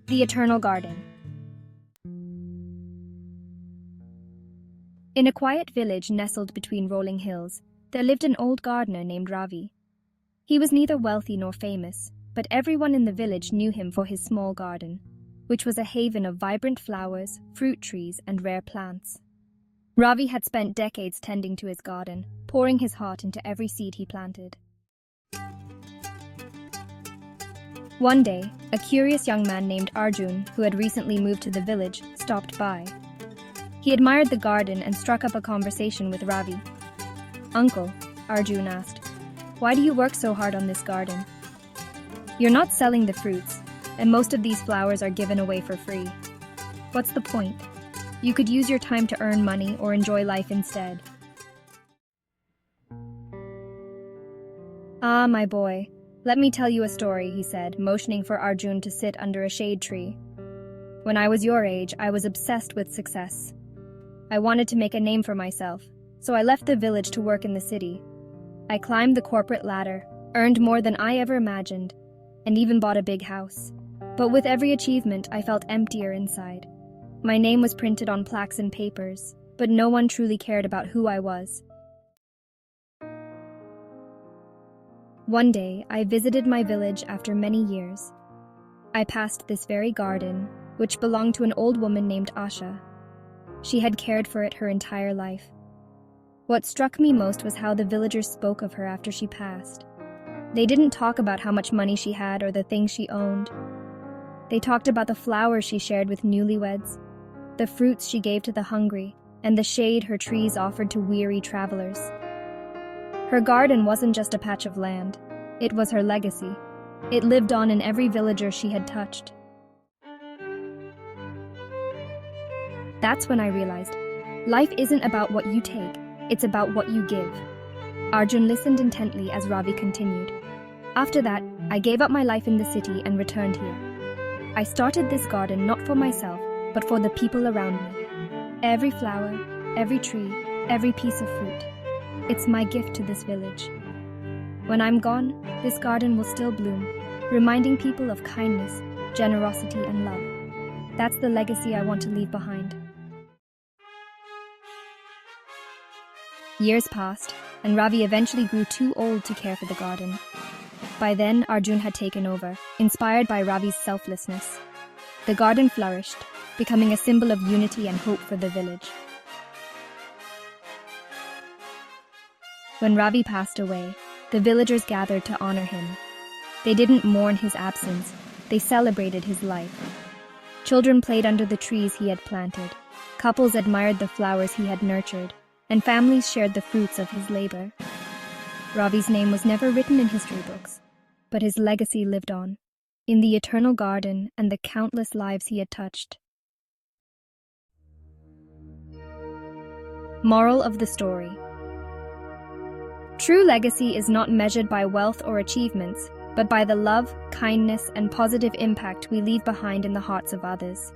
The Eternal Garden. In a quiet village nestled between rolling hills, there lived an old gardener named Ravi. He was neither wealthy nor famous, but everyone in the village knew him for his small garden, which was a haven of vibrant flowers, fruit trees, and rare plants. Ravi had spent decades tending to his garden, pouring his heart into every seed he planted. One day, a curious young man named Arjun, who had recently moved to the village, stopped by. He admired the garden and struck up a conversation with Ravi. "Uncle," Arjun asked, "why do you work so hard on this garden? You're not selling the fruits, and most of these flowers are given away for free. What's the point? You could use your time to earn money or enjoy life instead." "Ah, my boy, let me tell you a story," he said, motioning for Arjun to sit under a shade tree. "When I was your age, I was obsessed with success. I wanted to make a name for myself, so I left the village to work in the city. I climbed the corporate ladder, earned more than I ever imagined, and even bought a big house. But with every achievement, I felt emptier inside. My name was printed on plaques and papers, but no one truly cared about who I was. One day, I visited my village after many years. I passed this very garden, which belonged to an old woman named Asha. She had cared for it her entire life. What struck me most was how the villagers spoke of her after she passed. They didn't talk about how much money she had or the things she owned. They talked about the flowers she shared with newlyweds, the fruits she gave to the hungry, and the shade her trees offered to weary travelers. Her garden wasn't just a patch of land. It was her legacy. It lived on in every villager she had touched. That's when I realized, life isn't about what you take, it's about what you give. Arjun listened intently as Ravi continued. After that, I gave up my life in the city and returned here. I started this garden not for myself, but for the people around me. Every flower, every tree, every piece of fruit. It's my gift to this village. When I'm gone, this garden will still bloom, reminding people of kindness, generosity, and love. That's the legacy I want to leave behind." Years passed, and Ravi eventually grew too old to care for the garden. By then, Arjun had taken over, inspired by Ravi's selflessness. The garden flourished, becoming a symbol of unity and hope for the village. When Ravi passed away, the villagers gathered to honor him. They didn't mourn his absence, they celebrated his life. Children played under the trees he had planted, couples admired the flowers he had nurtured, and families shared the fruits of his labor. Ravi's name was never written in history books, but his legacy lived on, in the eternal garden and the countless lives he had touched. Moral of the story: true legacy is not measured by wealth or achievements, but by the love, kindness, and positive impact we leave behind in the hearts of others.